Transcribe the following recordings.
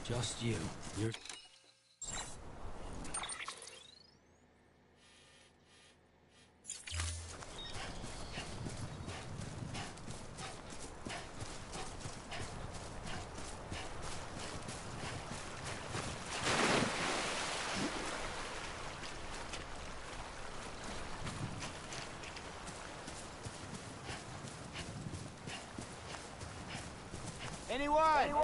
Just you. You're... Anyone?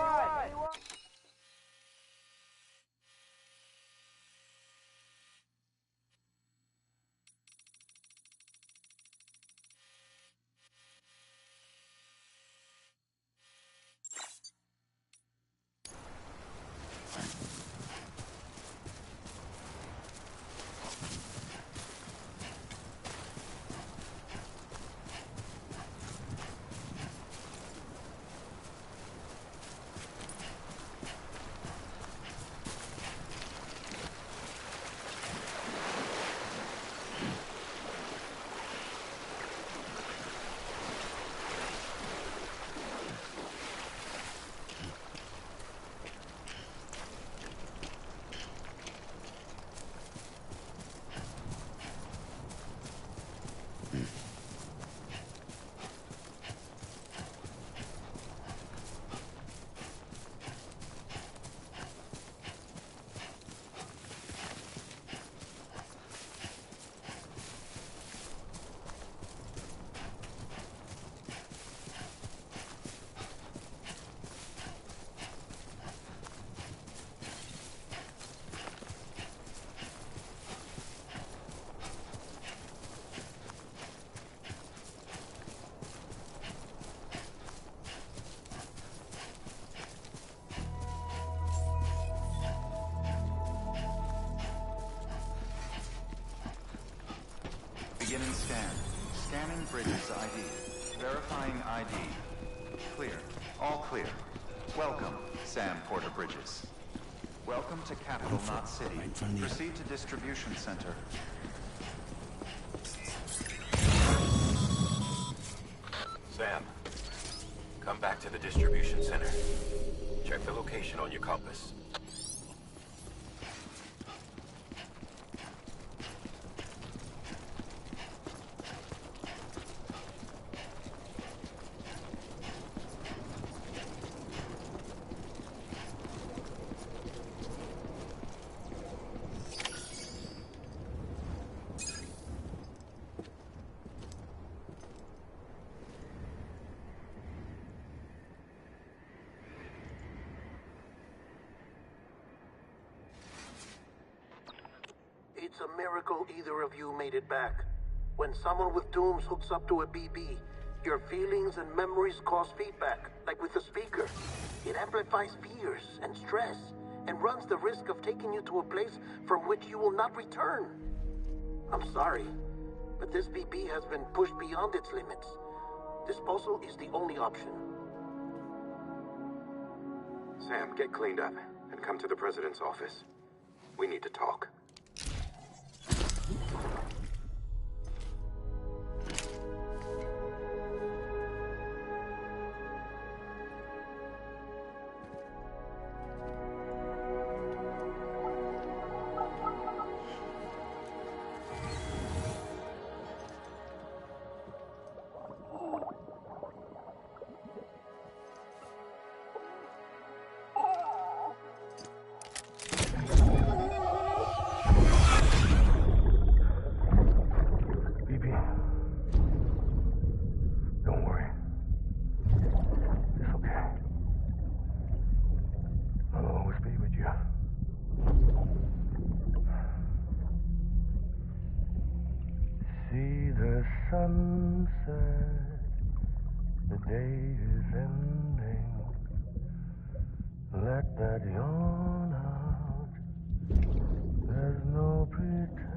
Beginning scan. Scanning Bridges ID. Verifying ID. Clear. All clear. Welcome, Sam Porter Bridges. Welcome to Capital Knot City. Proceed to Distribution Center. Sam, come back to the distribution center. Check the location on your compass. It's a miracle either of you made it back. When someone with dooms hooks up to a BB, your feelings and memories cause feedback, like with the speaker. It amplifies fears and stress, and runs the risk of taking you to a place from which you will not return. I'm sorry, but this BB has been pushed beyond its limits. Disposal is the only option. Sam, get cleaned up and come to the president's office. We need to talk. Sunset, the day is ending. Let that yawn out. There's no pretending.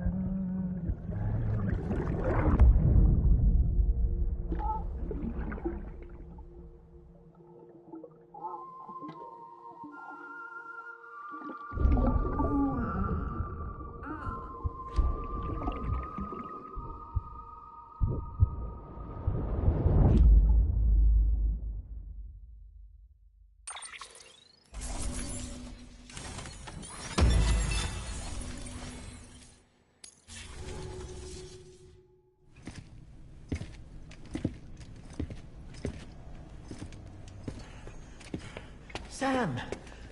Sam,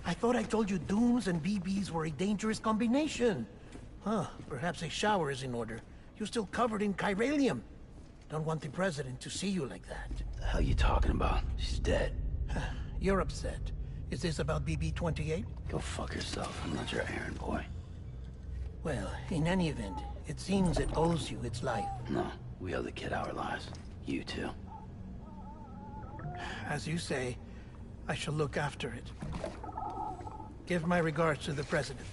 I thought I told you dooms and BBs were a dangerous combination. Huh, perhaps a shower is in order. You're still covered in chiralium. Don't want the president to see you like that. The hell you talking about? She's dead. You're upset. Is this about BB-28? Go fuck yourself. I'm not your errand boy. Well, in any event, it seems it owes you its life. No, we owe the kid our lives. You too. As you say, I shall look after it. Give my regards to the president.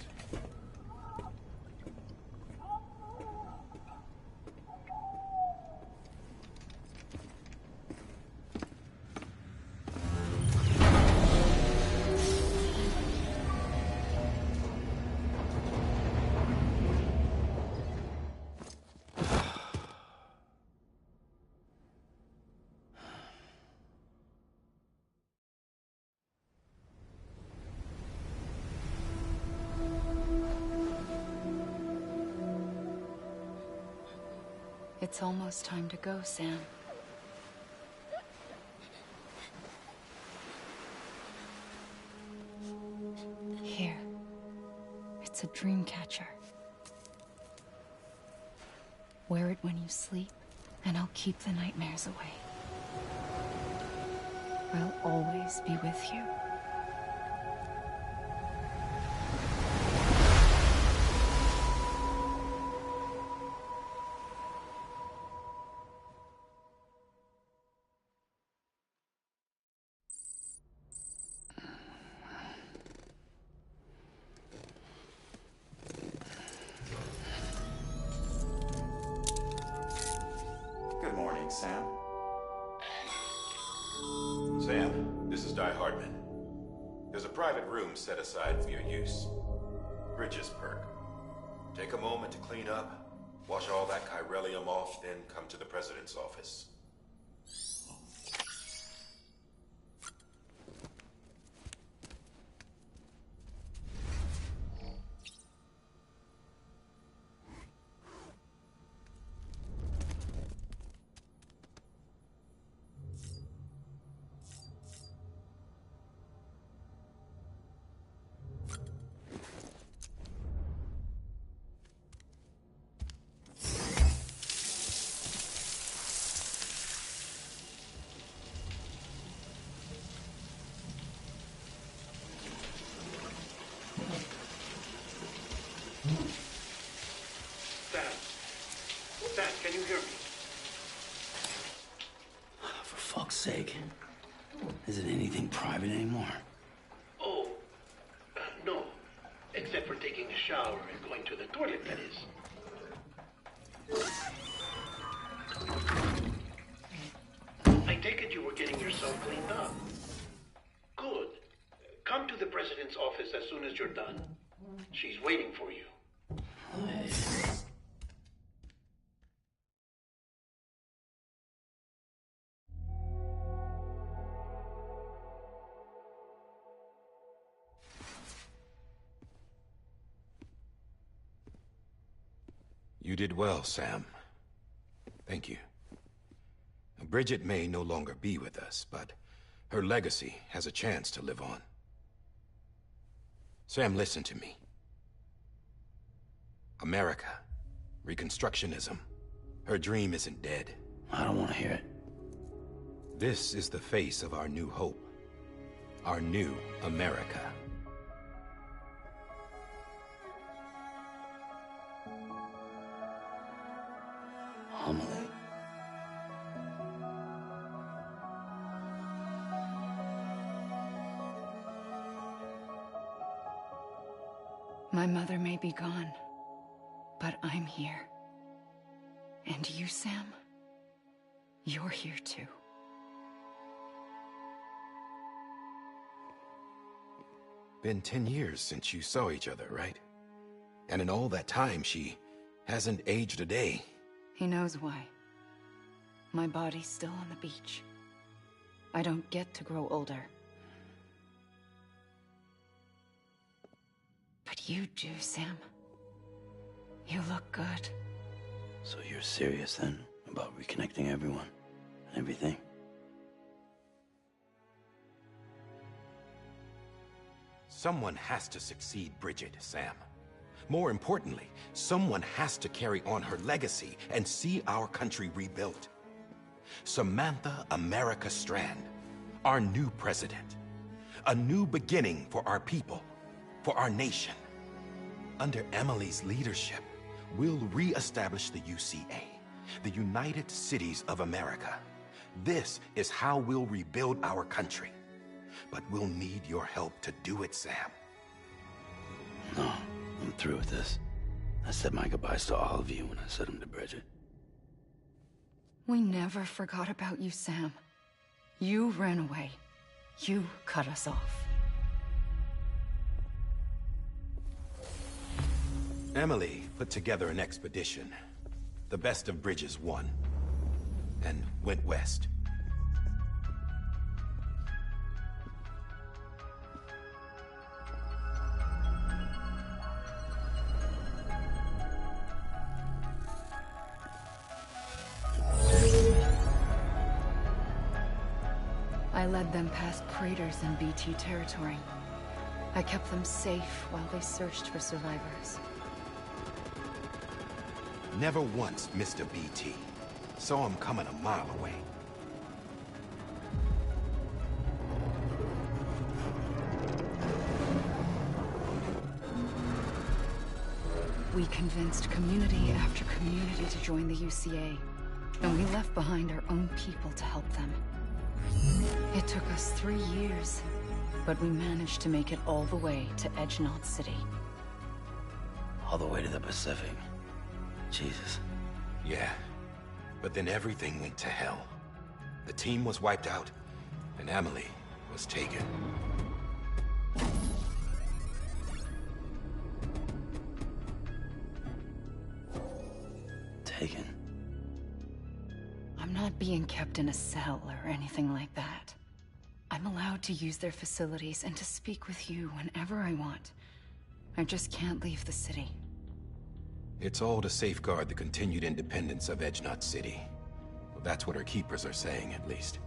It's almost time to go, Sam. Here. It's a dream catcher. Wear it when you sleep, and I'll keep the nightmares away. I'll always be with you. Good morning, Sam. Sam, this is Di Hardman. There's a private room set aside for your use. Bridges perk. Take a moment to clean up, wash all that chiralium off, then come to the president's office. Sam, can you hear me? For fuck's sake. Isn't anything private anymore? Oh, no. Except for taking a shower and going to the toilet, that is. I take it you were getting yourself cleaned up. Good. Come to the president's office as soon as you're done. She's waiting for you. You did well, Sam. Thank you. Bridget may no longer be with us, but her legacy has a chance to live on. Sam, listen to me. America, Reconstructionism, her dream isn't dead. I don't want to hear it. This is the face of our new hope. Our new America. Amelie. My mother may be gone, but I'm here. And you, Sam? You're here too. Been 10 years since you saw each other, right? And in all that time, she hasn't aged a day. He knows why. My body's still on the beach. I don't get to grow older. But you do, Sam. You look good. So you're serious then about reconnecting everyone and everything? Someone has to succeed Bridget, Sam. More importantly, someone has to carry on her legacy and see our country rebuilt. Samantha America Strand, our new president. A new beginning for our people, for our nation. Under Amelie's leadership, we'll re-establish the UCA, the United Cities of America. This is how we'll rebuild our country. But we'll need your help to do it, Sam. No, I'm through with this. I said my goodbyes to all of you when I said them to Bridget. We never forgot about you, Sam. You ran away. You cut us off. Amelie put together an expedition. The best of Bridges won. And went west. I led them past craters in BT territory. I kept them safe while they searched for survivors. Never once missed a BT. Saw him coming a mile away. We convinced community after community to join the UCA, and we left behind our own people to help them. It took us 3 years, but we managed to make it all the way to Edgenot City. All the way to the Pacific. Jesus. Yeah, but then everything went to hell. The team was wiped out, and Amelie was taken. Taken? I'm not being kept in a cell or anything like that. I'm allowed to use their facilities and to speak with you whenever I want. I just can't leave the city. It's all to safeguard the continued independence of Edgenot City. Well, that's what our keepers are saying, at least.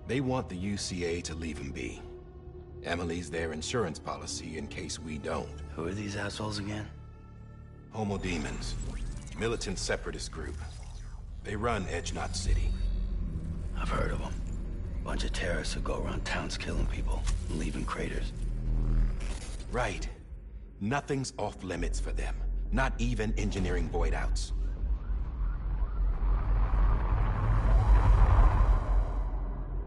They want the UCA to leave him be. Amelie's their insurance policy in case we don't. Who are these assholes again? Homo Demons. Militant separatist group. They run Edgenot City. I've heard of them. Bunch of terrorists who go around towns killing people and leaving craters. Right. Nothing's off limits for them. Not even engineering void outs.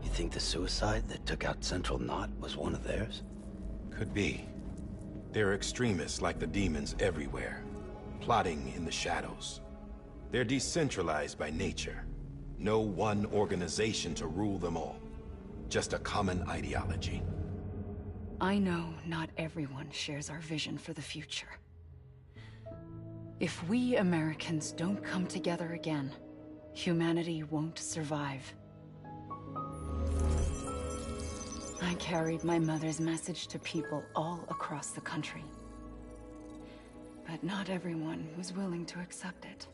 You think the suicide that took out Central Knot was one of theirs? Could be. There are extremists like the demons everywhere, plotting in the shadows. They're decentralized by nature. No one organization to rule them all. Just a common ideology. I know not everyone shares our vision for the future. If we Americans don't come together again, humanity won't survive. I carried my mother's message to people all across the country. But not everyone was willing to accept it.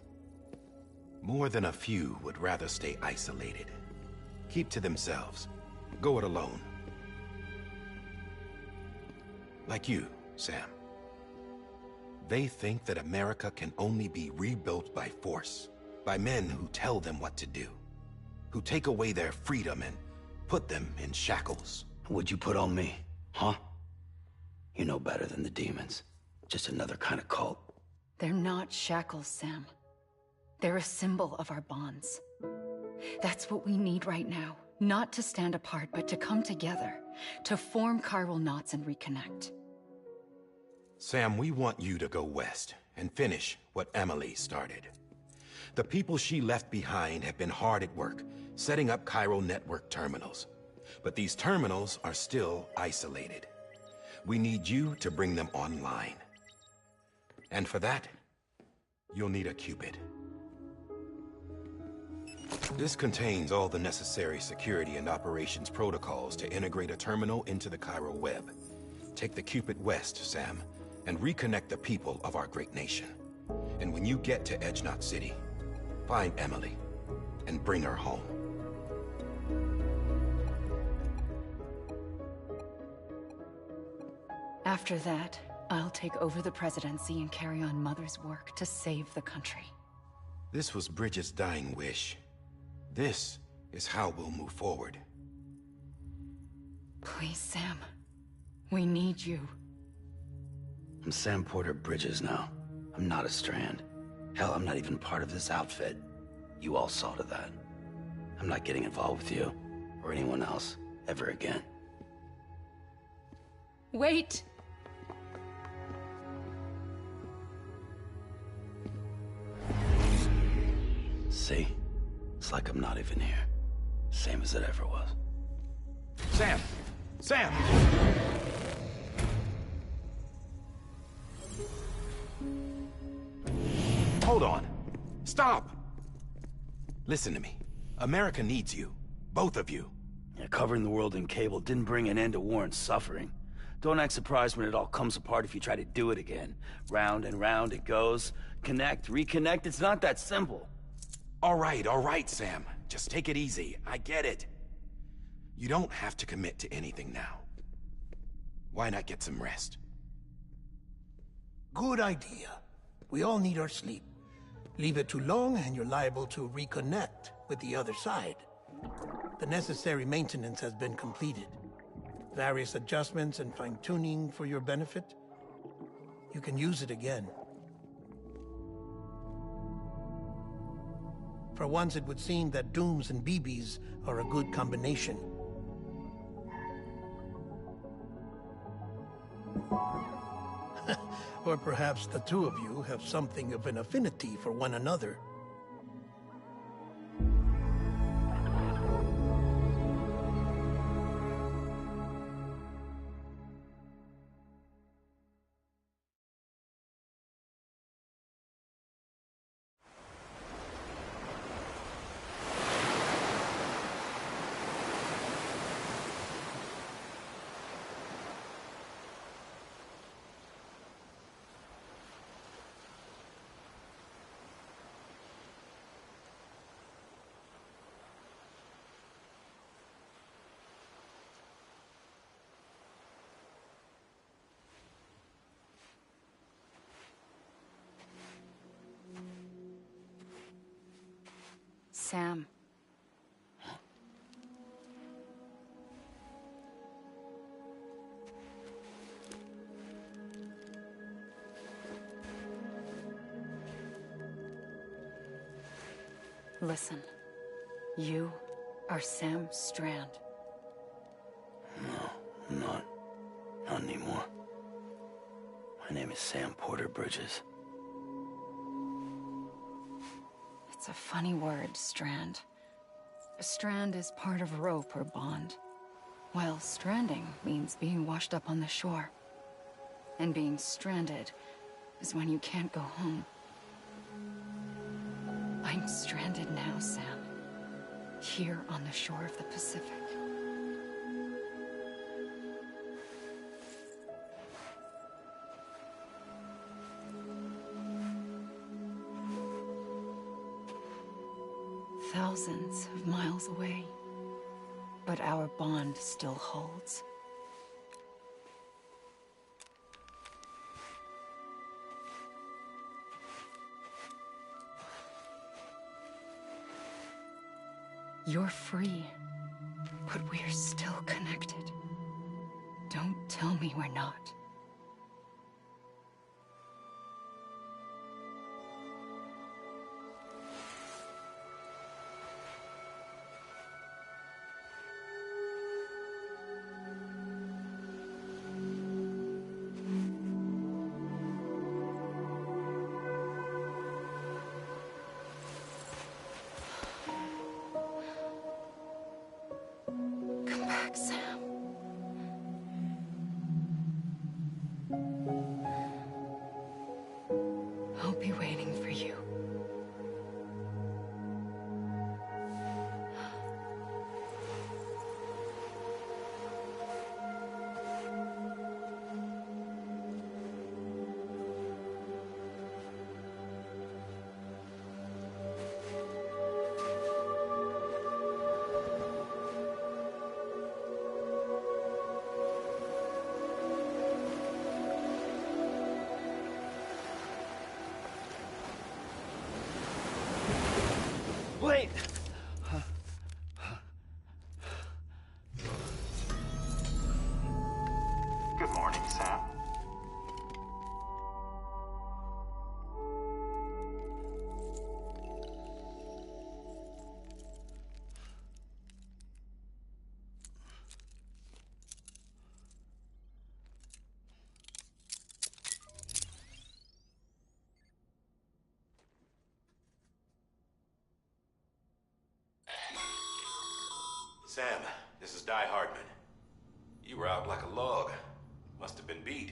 More than a few would rather stay isolated. Keep to themselves. Go it alone. Like you, Sam. They think that America can only be rebuilt by force, by men who tell them what to do, who take away their freedom and put them in shackles. What'd you put on me, huh? You know better than the demons. Just another kind of cult. They're not shackles, Sam. They're a symbol of our bonds. That's what we need right now. Not to stand apart, but to come together, to form chiral knots and reconnect. Sam, we want you to go west and finish what Amelie started. The people she left behind have been hard at work, setting up chiral network terminals. But these terminals are still isolated. We need you to bring them online. And for that, you'll need a Cupid. This contains all the necessary security and operations protocols to integrate a terminal into the chiral web. Take the Cupid west, Sam, and reconnect the people of our great nation. And when you get to Edgenot City, find Amelie and bring her home. After that, I'll take over the presidency and carry on Mother's work to save the country. This was Bridges' dying wish. This is how we'll move forward. Please, Sam. We need you. I'm Sam Porter Bridges now. I'm not a Strand. Hell, I'm not even part of this outfit. You all saw to that. I'm not getting involved with you, or anyone else, ever again. Wait! See? It's like I'm not even here. Same as it ever was. Sam! Sam! Hold on. Stop! Listen to me. America needs you. Both of you. Yeah, covering the world in cable didn't bring an end to war and suffering. Don't act surprised when it all comes apart if you try to do it again. Round and round it goes. Connect, reconnect, it's not that simple. All right, Sam. Just take it easy. I get it. You don't have to commit to anything now. Why not get some rest? Good idea. We all need our sleep. Leave it too long and you're liable to reconnect with the other side. The necessary maintenance has been completed. Various adjustments and fine-tuning for your benefit. You can use it again. For once, it would seem that Dooms and BBs are a good combination. Or perhaps the two of you have something of an affinity for one another. Sam. Listen. You are Sam Strand. No, I'm not. Not anymore. My name is Sam Porter Bridges. It's a funny word, Strand. A strand is part of rope or bond, while stranding means being washed up on the shore. And being stranded is when you can't go home. I'm stranded now, Sam. Here on the shore of the Pacific. Thousands of miles away, but our bond still holds. You're free, but we're still connected. Don't tell me we're not. plane! Good morning, Sam. Sam, this is Die Hardman. You were out like a log. Must have been beat.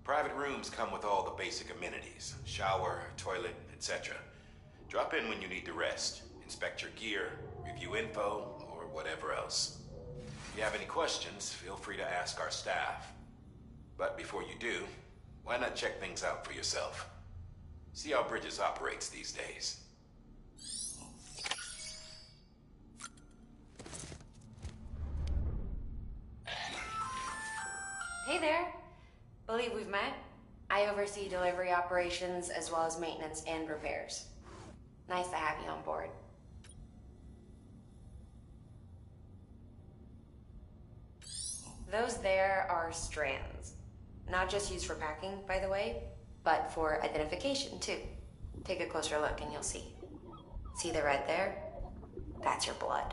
Private rooms come with all the basic amenities. Shower, toilet, etc. Drop in when you need to rest. Inspect your gear, review info, or whatever else. If you have any questions, feel free to ask our staff. But before you do, why not check things out for yourself? See how Bridges operates these days. Hey there. Believe we've met. I oversee delivery operations as well as maintenance and repairs. Nice to have you on board. Those there are strands. Not just used for packing, by the way, but for identification too. Take a closer look and you'll see. See the red there? That's your blood.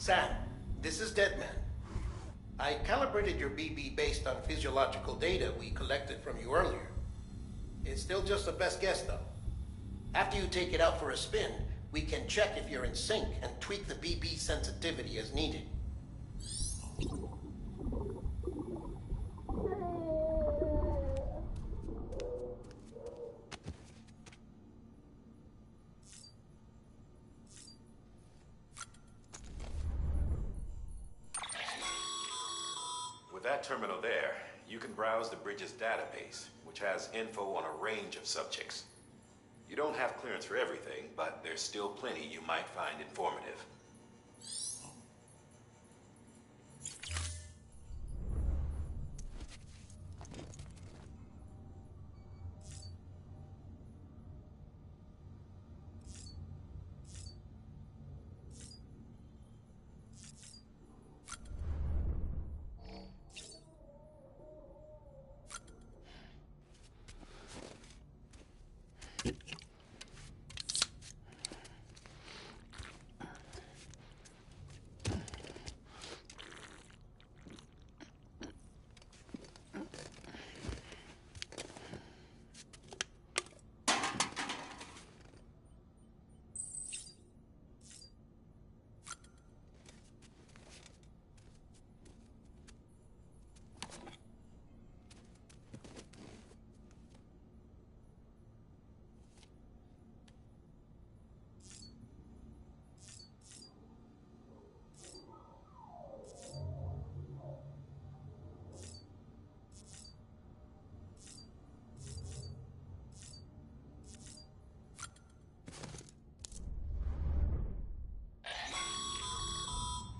Sam, this is Deadman. I calibrated your BB based on physiological data we collected from you earlier. It's still just a best guess, though. After you take it out for a spin, we can check if you're in sync and tweak the BB sensitivity as needed. With that terminal there, you can browse the Bridges database, which has info on a range of subjects. You don't have clearance for everything, but there's still plenty you might find informative.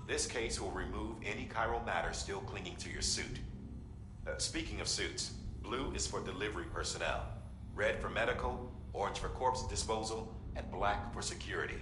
This case will remove any chiral matter still clinging to your suit. Speaking of suits, blue is for delivery personnel, red for medical, orange for corpse disposal, and black for security.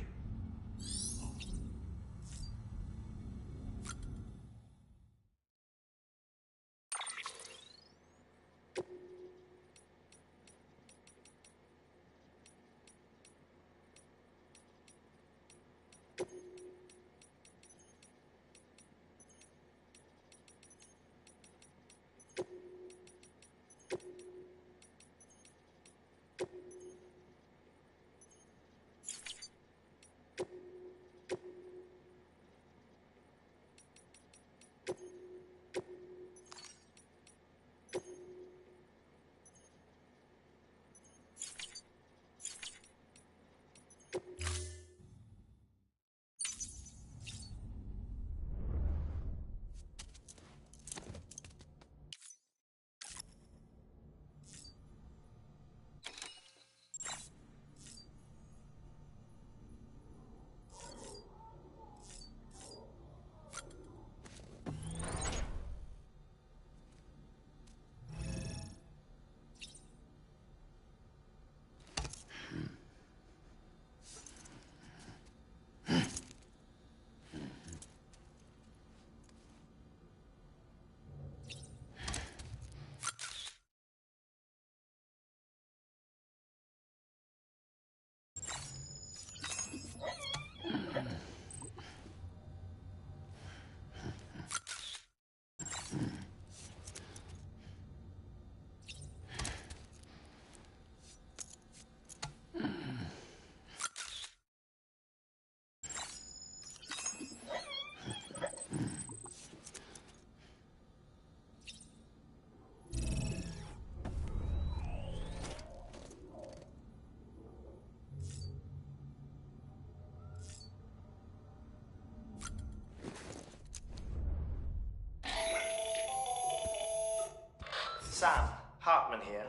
here,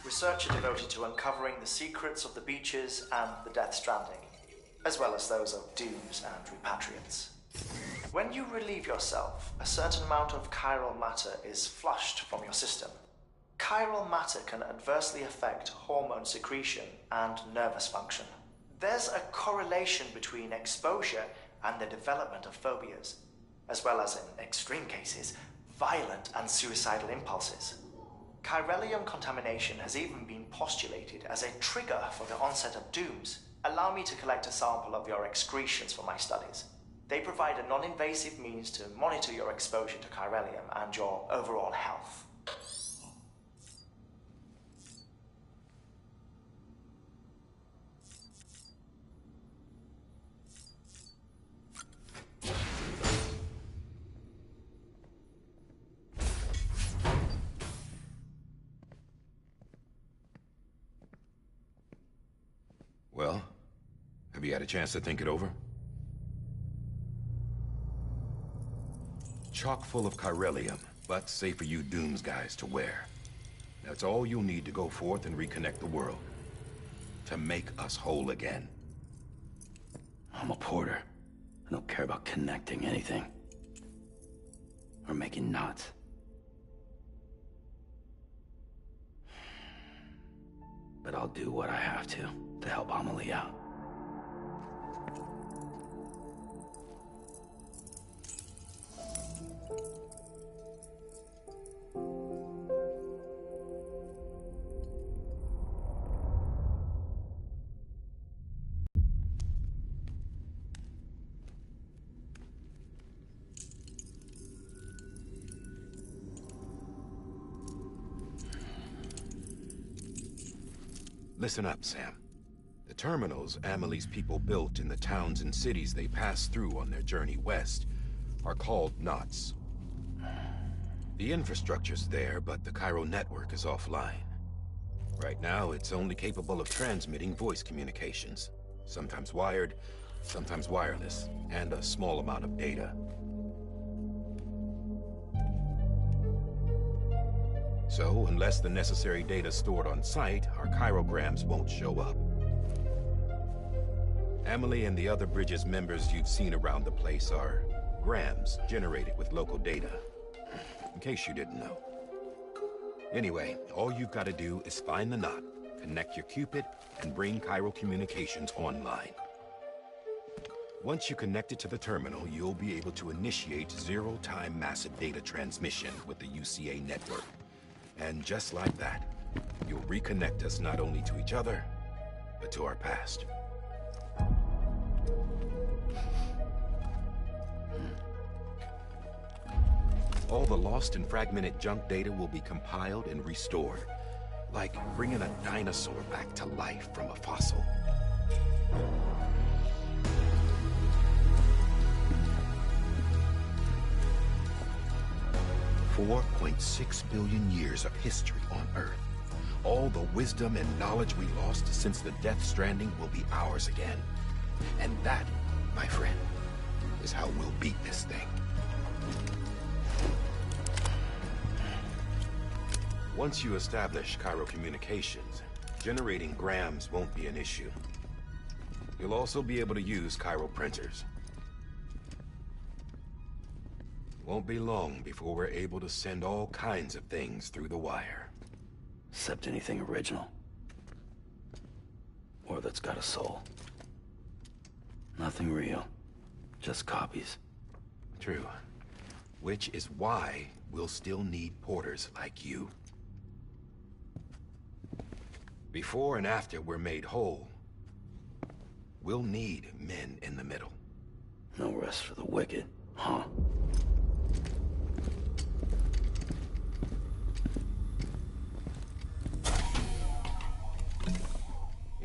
researcher devoted to uncovering the secrets of the beaches and the Death Stranding, as well as those of dooms and repatriates. When you relieve yourself, a certain amount of chiral matter is flushed from your system. Chiral matter can adversely affect hormone secretion and nervous function. There's a correlation between exposure and the development of phobias, as well as, in extreme cases, violent and suicidal impulses. Chiralium contamination has even been postulated as a trigger for the onset of dooms. Allow me to collect a sample of your excretions for my studies. They provide a non-invasive means to monitor your exposure to chiralium and your overall health. Well, have you had a chance to think it over? Chock full of chiralium, but safe for you Dooms guys to wear. That's all you'll need to go forth and reconnect the world. To make us whole again. I'm a porter. I don't care about connecting anything. Or making knots. But I'll do what I have to help Amelie out. Listen up, Sam. The terminals Amelie's people built in the towns and cities they passed through on their journey west are called knots. The infrastructure's there, but the Cairo network is offline. Right now, it's only capable of transmitting voice communications. Sometimes wired, sometimes wireless, and a small amount of data. So, unless the necessary data stored on site, our chirograms won't show up. Amelie and the other Bridges members you've seen around the place are grams generated with local data. In case you didn't know. Anyway, all you've got to do is find the knot, connect your Cupid, and bring Cairo communications online. Once you connect it to the terminal, you'll be able to initiate zero-time massive data transmission with the UCA network. And just like that, you'll reconnect us not only to each other, but to our past. All the lost and fragmented junk data will be compiled and restored, like bringing a dinosaur back to life from a fossil. 4.6 billion years of history on Earth. All the wisdom and knowledge we lost since the Death Stranding will be ours again. And that, my friend, is how we'll beat this thing. Once you establish Cairo communications, generating grams won't be an issue. You'll also be able to use Cairo printers. Won't be long before we're able to send all kinds of things through the wire. Except anything original. Or that's got a soul. Nothing real. Just copies. True. Which is why we'll still need porters like you. Before and after we're made whole, we'll need men in the middle. No rest for the wicked, huh?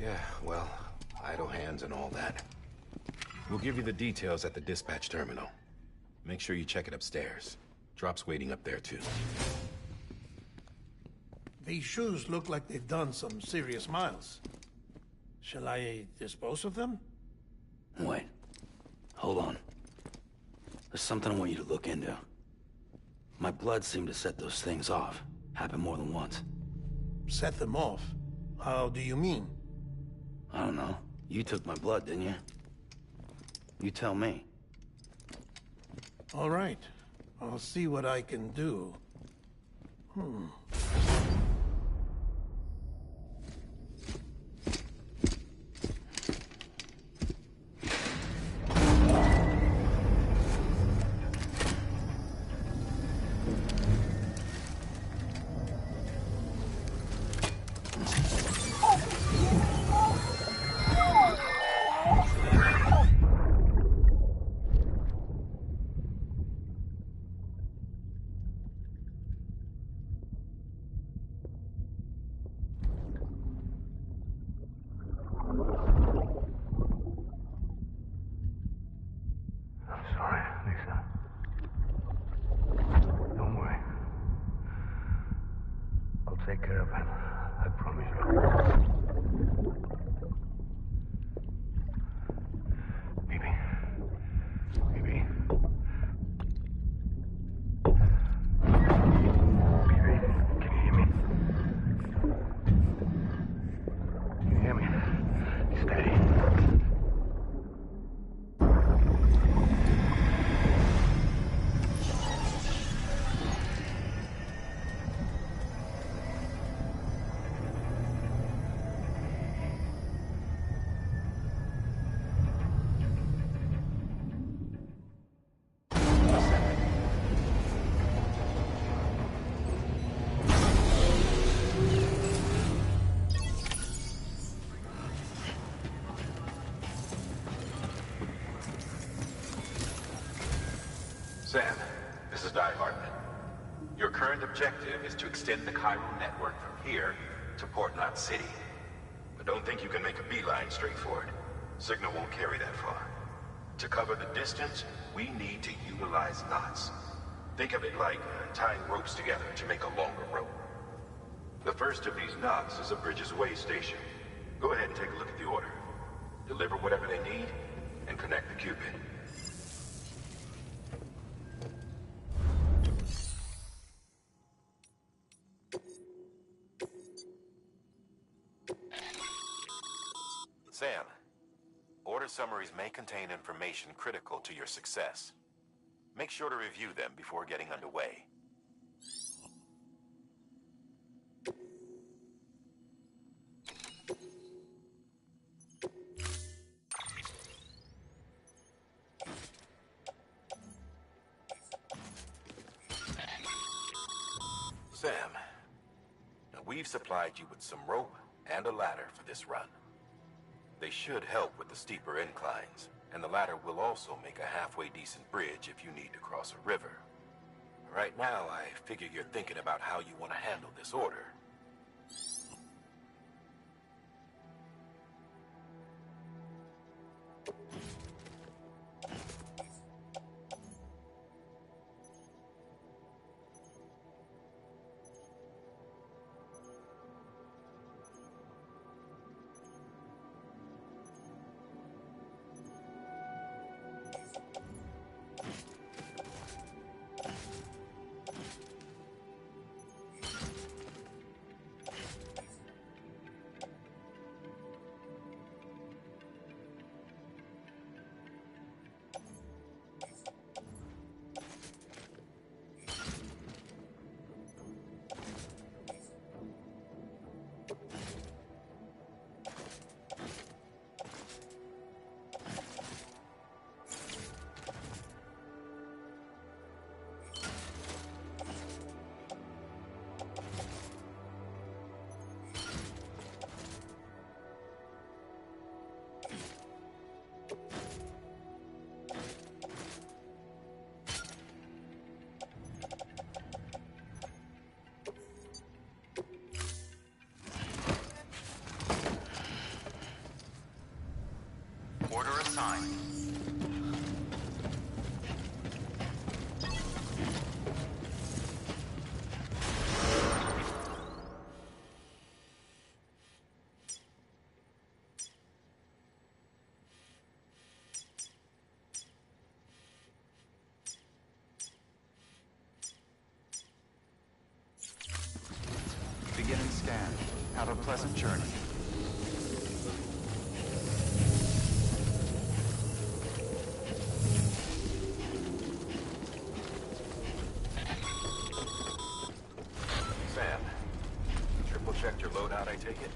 Yeah, well, idle hands and all that. We'll give you the details at the dispatch terminal. Make sure you check it upstairs. Drop's waiting up there, too. These shoes look like they've done some serious miles. Shall I dispose of them? Wait. Hold on. There's something I want you to look into. My blood seemed to set those things off. Happened more than once. Set them off? How do you mean? I don't know. You took my blood, didn't you? You tell me. All right. I'll see what I can do. I'm sorry, Lisa. Don't worry. I'll take care of him. I promise you. Baby. Baby. Baby, can you hear me? Can you hear me? Steady. Sam, this is Die Hardman. Your current objective is to extend the Cairo network from here to Port Knot City. But don't think you can make a beeline straight for it. Signal won't carry that far. To cover the distance, we need to utilize knots. Think of it like tying ropes together to make a longer rope. The first of these knots is a Bridges Way station. Go ahead and take a look at the order. Deliver whatever they need, and connect the Cupid. Sam, order summaries may contain information critical to your success. Make sure to review them before getting underway. Sam, now we've supplied you with some rope and a ladder for this run. They should help with the steeper inclines, and the ladder will also make a halfway decent bridge if you need to cross a river. Right now, I figure you're thinking about how you want to handle this order. Order assigned. Beginning scan. pleasant journey. Sam, triple-checked your loadout, I take it?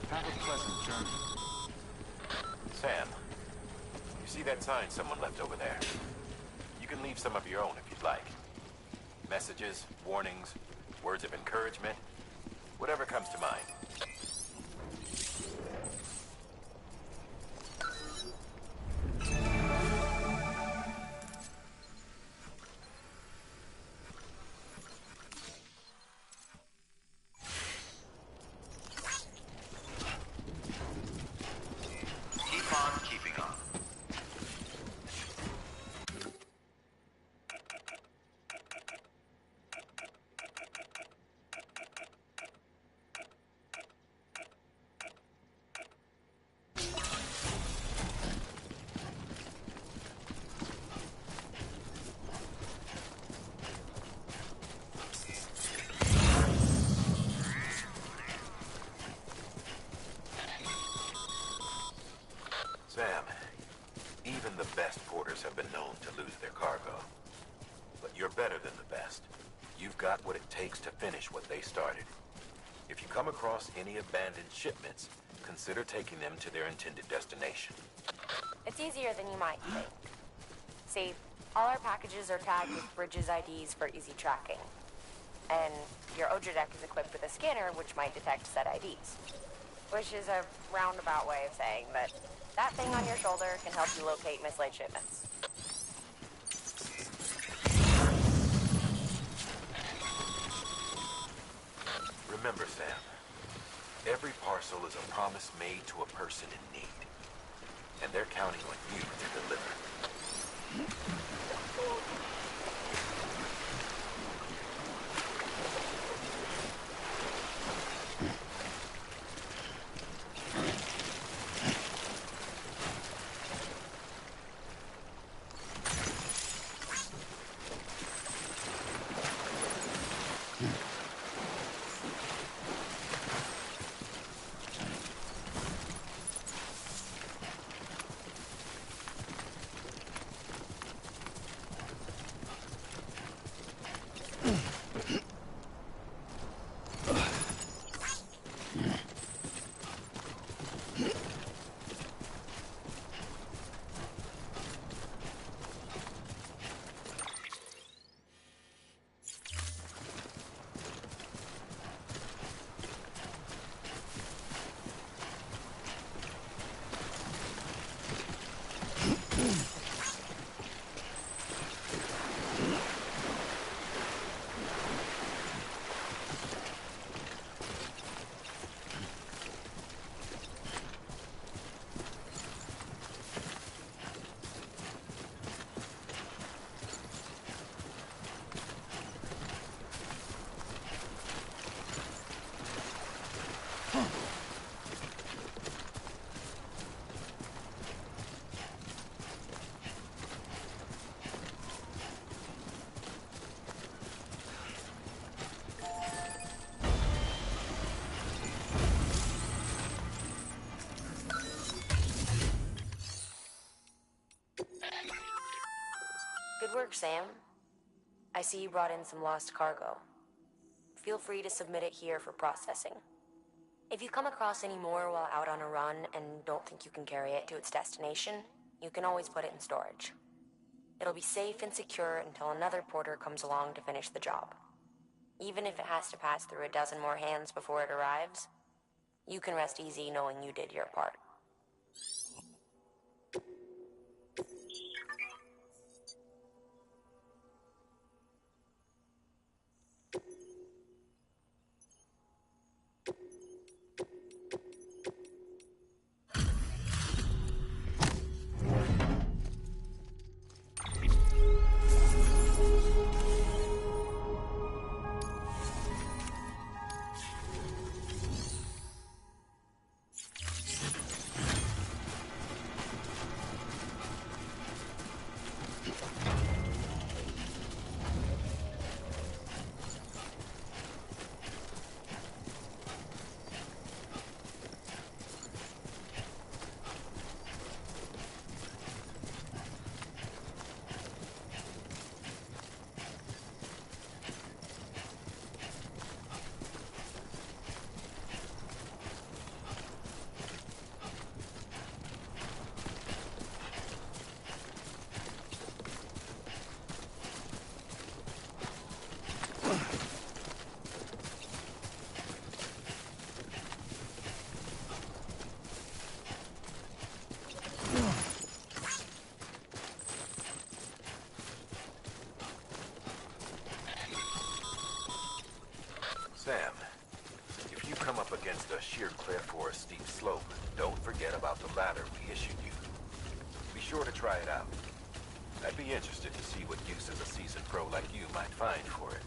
Have a pleasant journey. Sam, you see that sign someone left over there? You can leave some of your own if you'd like. Messages, warnings, words of encouragement, whatever comes to mind. Keep on keeping on. Sam, even the best porters have been known to lose their cargo. But you're better than the best. You've got what it takes to finish what they started. If you come across any abandoned shipments, consider taking them to their intended destination. It's easier than you might think. See, all our packages are tagged with Bridges IDs for easy tracking. And your Odra deck is equipped with a scanner which might detect said IDs. Which is a roundabout way of saying that that thing on your shoulder can help you locate mislaid shipments. Remember, Sam, every parcel is a promise made to a person in need. And they're counting on you to deliver. Good work, Sam. I see you brought in some lost cargo. feel free to submit it here for processing. If you come across any more while out on a run and don't think you can carry it to its destination, you can always put it in storage. It'll be safe and secure until another porter comes along to finish the job. Even if it has to pass through a dozen more hands before it arrives, you can rest easy knowing you did your part. Sam, if you come up against a sheer cliff or a steep slope, don't forget about the ladder we issued you. Be sure to try it out. I'd be interested to see what uses a seasoned pro like you might find for it.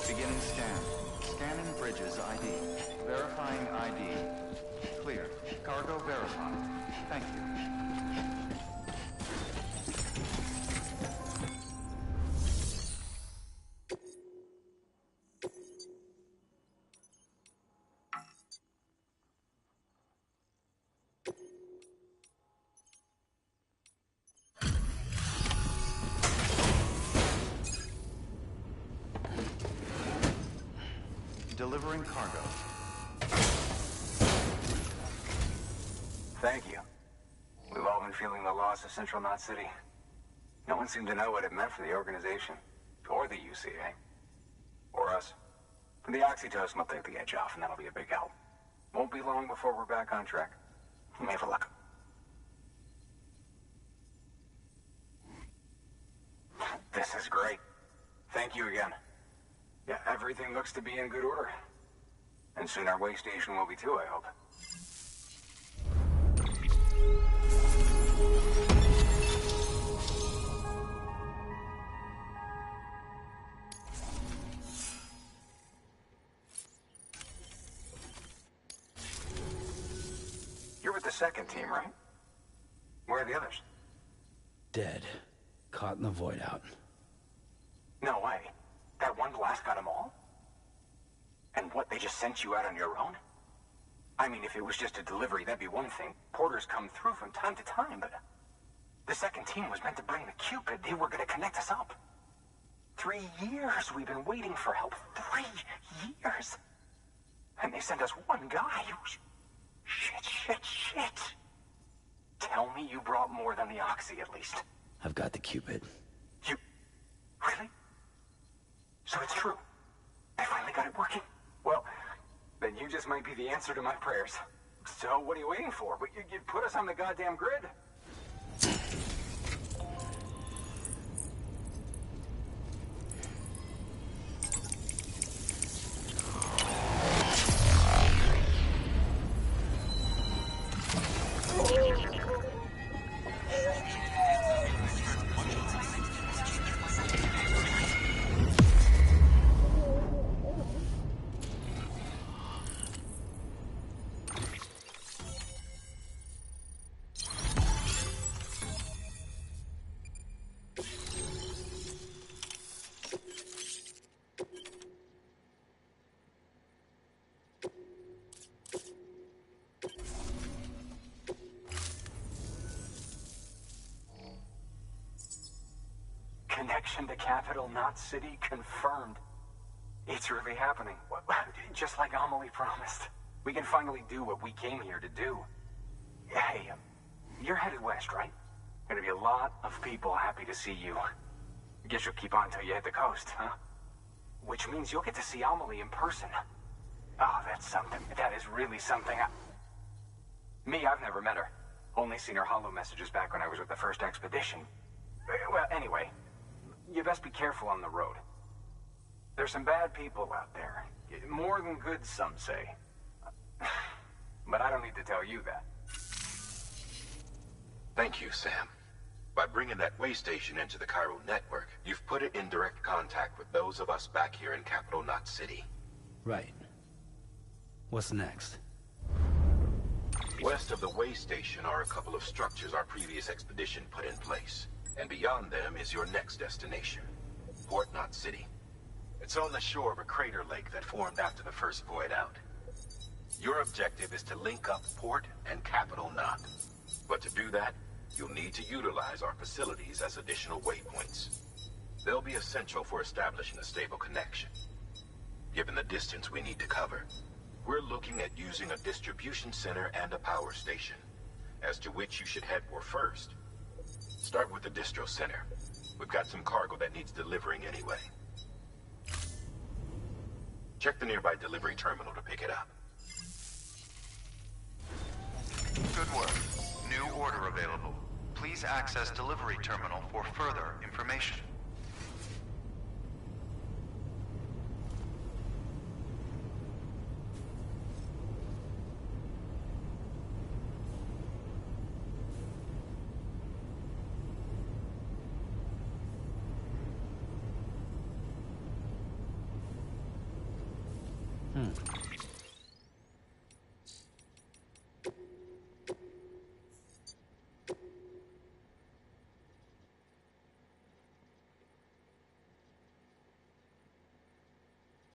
Beginning scan. Scanning bridges ID. Verifying ID. Clear. Cargo verified. Thank you. Delivering cargo. Thank you. We've all been feeling the loss of Central Knot City. No one seemed to know what it meant for the organization, or the UCA, or us. The oxytocin will take the edge off, and that'll be a big help. Won't be long before we're back on track. You may have a look. This is great. Thank you again. Yeah, everything looks to be in good order. And soon our way station will be too, I hope. You're with the second team, right? Where are the others? Dead. Caught in the void out. No way. That one blast got them all? And what, they just sent you out on your own? I mean, if it was just a delivery, that'd be one thing. Porters come through from time to time, but... The second team was meant to bring the Cupid. They were gonna connect us up. 3 years we've been waiting for help. 3 years! And they sent us one guy. Shit. Tell me you brought more than the Oxy, at least. I've got the Cupid. You... Really? So it's true. They finally got it working. Well, then you just might be the answer to my prayers. So what are you waiting for? You put us on the goddamn grid. Connection to Capital Knot City confirmed. It's really happening. Just like Amelie promised. We can finally do what we came here to do. Hey, you're headed west, right? Gonna be a lot of people happy to see you. I guess you'll keep on till you hit the coast, huh? Which means you'll get to see Amelie in person. Oh, that's something. That is really something. Me, I've never met her. Only seen her holo messages back when I was with the first expedition. Well, anyway, you best be careful on the road. There's some bad people out there. More than good, some say. But I don't need to tell you that. Thank you, Sam. By bringing that way station into the Cairo network, you've put it in direct contact with those of us back here in Capital Knot City. Right. What's next? West of the way station are a couple of structures our previous expedition put in place. And beyond them is your next destination, Port Knot City. It's on the shore of a crater lake that formed after the first void out. Your objective is to link up Port and Capital Knot. But to do that, you'll need to utilize our facilities as additional waypoints. They'll be essential for establishing a stable connection. given the distance we need to cover. We're looking at using a distribution center and a power station, as to which you should head for first. Start with the distro center. We've got some cargo that needs delivering anyway. Check the nearby delivery terminal to pick it up. Good work. New order available. Please access delivery terminal for further information.